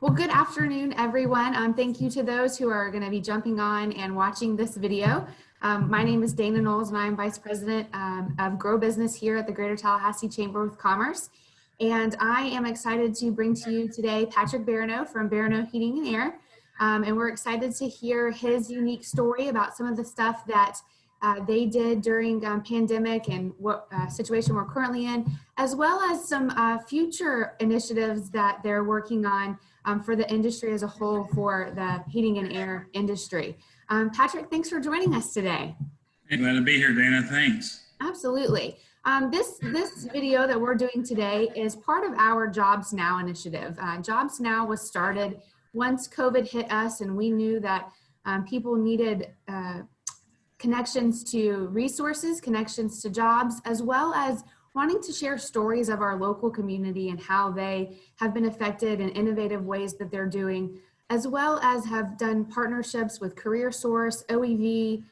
Well, good afternoon, everyone. Thank you to those who are going to be jumping on and watching this video. My name is Dana Knowles, and I'm Vice President of Grow Business here at the Greater Tallahassee Chamber of Commerce. And I am excited to bring to you today Patrick Barineau from Barineau Heating and Air. And we're excited to hear his unique story about some of the stuff that they did during pandemic and what situation we're currently in, as well as some future initiatives that they're working on for the industry as a whole, for the heating and air industry. Patrick, thanks for joining us today. Hey, glad to be here, Dana. Thanks. Absolutely. This video that we're doing today is part of our Jobs Now initiative. Jobs Now was started once COVID hit us, and we knew that people needed connections to resources, connections to jobs, as well as wanting to share stories of our local community and how they have been affected in innovative ways that they're doing, as well as have done partnerships with CareerSource, OEV,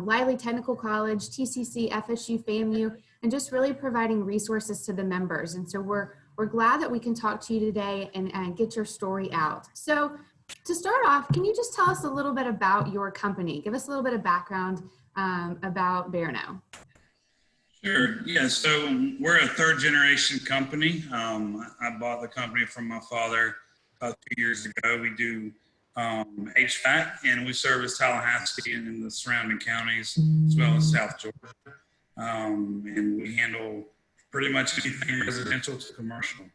Lively Technical College, TCC, FSU, FAMU, and just really providing resources to the members. And so we're glad that we can talk to you today and get your story out. So to start off, can you just tell us a little bit about your company? Give us a little bit of background about Barineau. Sure. Yeah. So we're a third generation company. I bought the company from my father about 2 years ago. We do HVAC, and we service Tallahassee and the surrounding counties, as well as South Georgia. And we handle pretty much anything residential to commercial.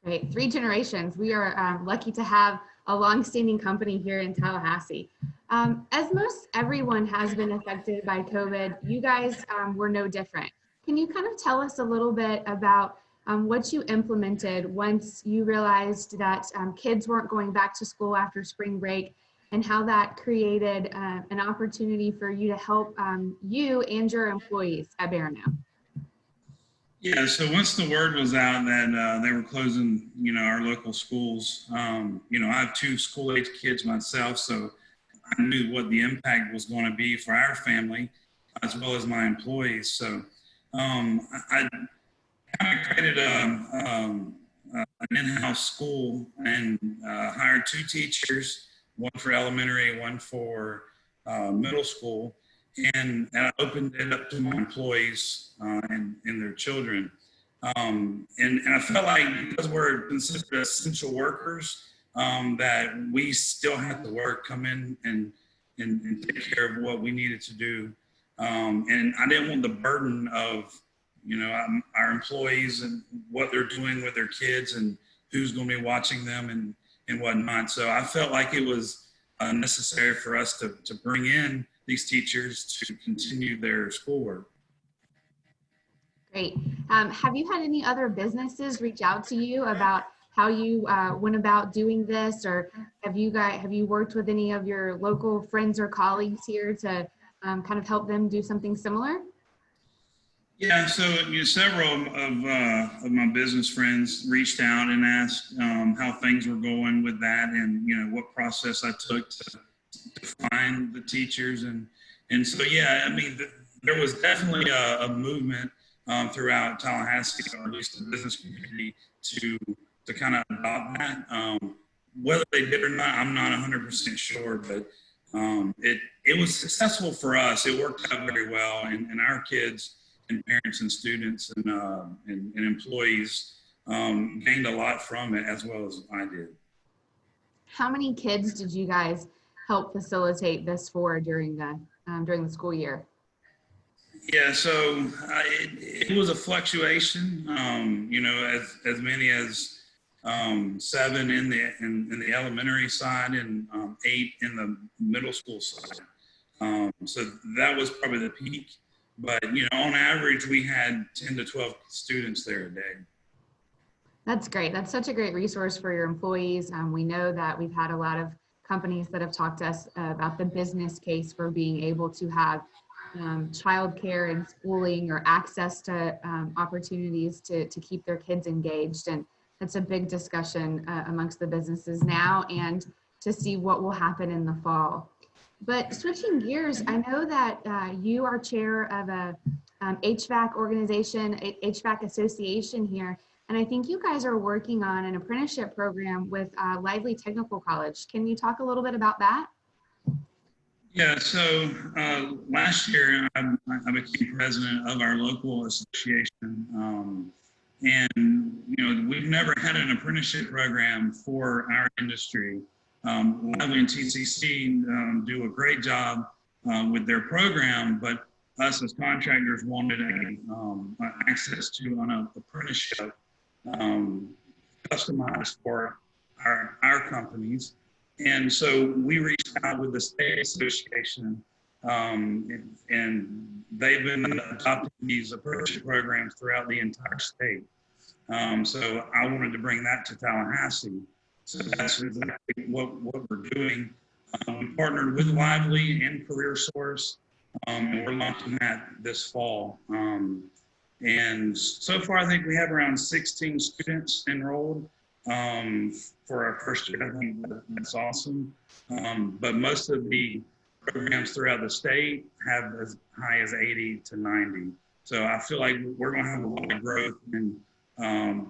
Great. 3 generations. We are lucky to have a long-standing company here in Tallahassee. As most everyone has been affected by COVID, you guys were no different. Can you kind of tell us a little bit about what you implemented once you realized that kids weren't going back to school after spring break, and how that created an opportunity for you to help you and your employees at Barineau? Yeah, so once the word was out that they were closing, our local schools, I have 2 school-age kids myself, so I knew what the impact was going to be for our family, as well as my employees. So I kind of created an in-house school and hired 2 teachers, one for elementary, one for middle school. And I opened it up to my employees and their children. And I felt like, because we're considered essential workers, that we still had to work, come in and take care of what we needed to do. And I didn't want the burden of, our employees and what they're doing with their kids and who's going to be watching them and whatnot. So I felt like it was necessary for us to bring in these teachers to continue their schoolwork. Great. Have you had any other businesses reach out to you about how you went about doing this, or have you worked with any of your local friends or colleagues here to kind of help them do something similar? Yeah, so several of my business friends reached out and asked how things were going with that, and what process I took to find the teachers, and so yeah, I mean, there was definitely a movement throughout Tallahassee, or at least the business community, to kind of adopt that. Whether they did or not, I'm not 100% sure, but it was successful for us. It worked out very well, and our kids and parents and students and employees gained a lot from it, as well as I did. How many kids did you guys help facilitate this for during the school year? Yeah, so it was a fluctuation. As many as 7 in the elementary side and 8 in the middle school side. So that was probably the peak. But on average, we had 10 to 12 students there a day. That's great. That's such a great resource for your employees. We know that we've had a lot of companies that have talked to us about the business case for being able to have childcare and schooling, or access to opportunities to keep their kids engaged. And that's a big discussion amongst the businesses now, and to see what will happen in the fall. But switching gears, I know that you are chair of a HVAC organization, HVAC association here. And I think you guys are working on an apprenticeship program with Lively Technical College. Can you talk a little bit about that? Yeah, so last year I became president of our local association, and we've never had an apprenticeship program for our industry. Lively and TCC do a great job with their program, but us as contractors wanted access to an apprenticeship customized for our companies. And so we reached out with the state association, and they've been adopting these apprenticeship programs throughout the entire state. So I wanted to bring that to Tallahassee. So that's exactly what we're doing. We partnered with Lively and Career Source, and we're launching that this fall. And so far, I think we have around 16 students enrolled for our first year. I think that's awesome. But most of the programs throughout the state have as high as 80 to 90. So I feel like we're going to have a lot of growth and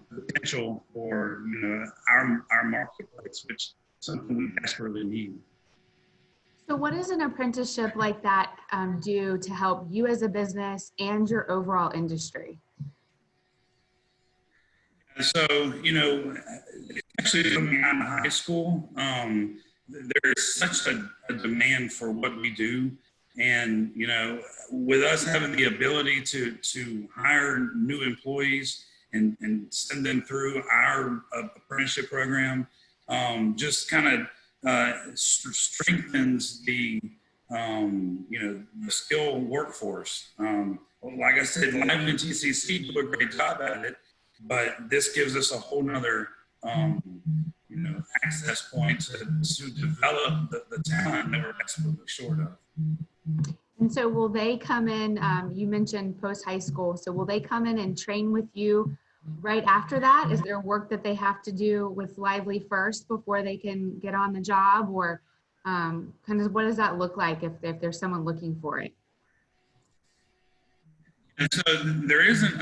potential for our marketplace, which is something we desperately need. So what does an apprenticeship like that do to help you as a business and your overall industry? So, especially coming out of high school, there's such a demand for what we do. And, with us having the ability to hire new employees and send them through our apprenticeship program, just kind of strengthens the skilled workforce. Like I said, Lively and TCC do a great job at it, but this gives us a whole nother access point to develop the talent that we're desperately short of. And so will they come in, you mentioned post high school, so will they come in and train with you right after that? Is there work that they have to do with Lively first before they can get on the job, or kind of what does that look like if there's someone looking for it? And so there isn't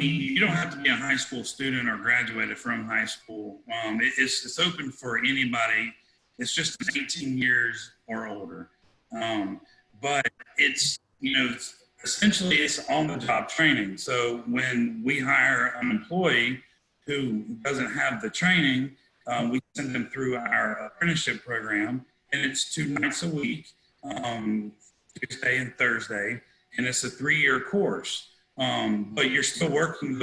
you don't have to be a high school student or graduated from high school. It's open for anybody. It's just 18 years or older. But it's, essentially it's on the job training. So when we hire an employee who doesn't have the training, we send them through our apprenticeship program, and it's 2 nights a week, Tuesday and Thursday, and it's a 3-year course. But you're still working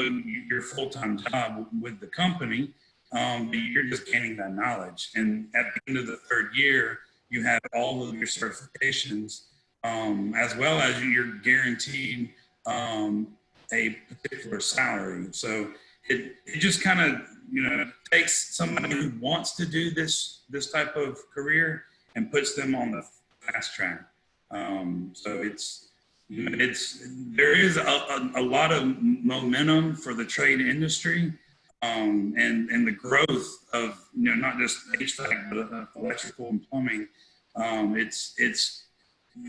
your full-time job with the company, but you're just gaining that knowledge. And at the end of the 3rd year, you have all of your certifications, as well as you're guaranteed a particular salary. So it just kind of takes somebody who wants to do this type of career and puts them on the fast track. So there is a lot of momentum for the trade industry, and the growth of not just HVAC but electrical and plumbing.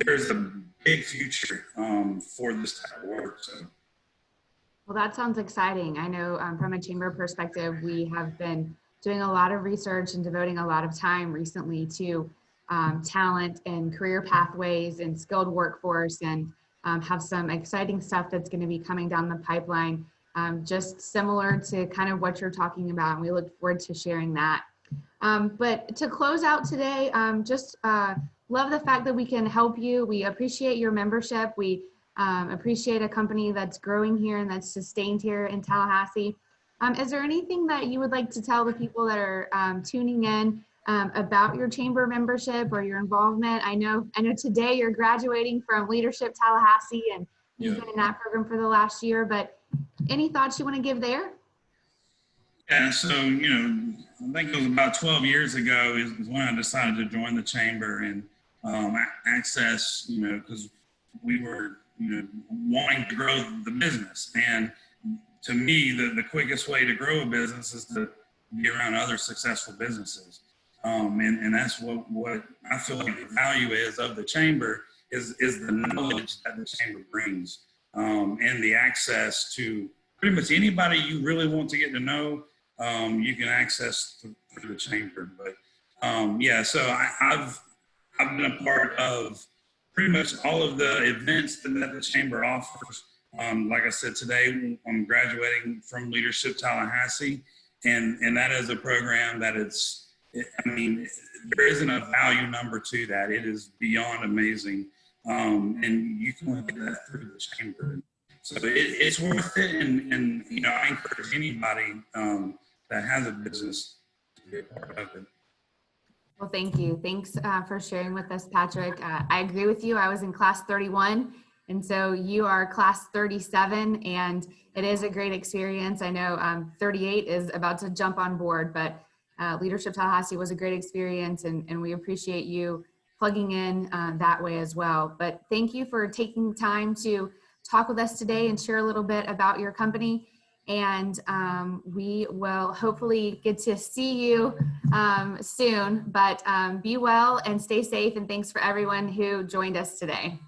There's a big future for this type of work. So. Well, that sounds exciting. I know from a chamber perspective, we have been doing a lot of research and devoting a lot of time recently to talent and career pathways and skilled workforce, and have some exciting stuff that's going to be coming down the pipeline, just similar to kind of what you're talking about. And we look forward to sharing that. But to close out today, just love the fact that we can help you. We appreciate your membership. We appreciate a company that's growing here and that's sustained here in Tallahassee. Is there anything that you would like to tell the people that are tuning in about your chamber membership or your involvement? I know today you're graduating from Leadership Tallahassee, and you've been in that program for the last year, but any thoughts you want to give there? Yeah, so, I think it was about 12 years ago is when I decided to join the chamber and access, because we were, wanting to grow the business. And to me, the quickest way to grow a business is to be around other successful businesses. And that's what I feel like the value is of the chamber is the knowledge that the chamber brings, and the access to pretty much anybody you really want to get to know, you can access through the chamber. But yeah, so I've been a part of pretty much all of the events that the chamber offers. Like I said, today I'm graduating from Leadership Tallahassee, and that is a program that I mean, there isn't a value number to that. It is beyond amazing, and you can get that through the chamber. So it's worth it, and you know, I encourage anybody that has a business to be a part of it. Well, thank you. Thanks for sharing with us, Patrick. I agree with you. I was in class 31, and so you are class 37, and it is a great experience. I know 38 is about to jump on board, but Leadership Tallahassee was a great experience, and we appreciate you plugging in that way as well. But thank you for taking time to talk with us today and share a little bit about your company. And we will hopefully get to see you soon, but be well and stay safe. And thanks for everyone who joined us today.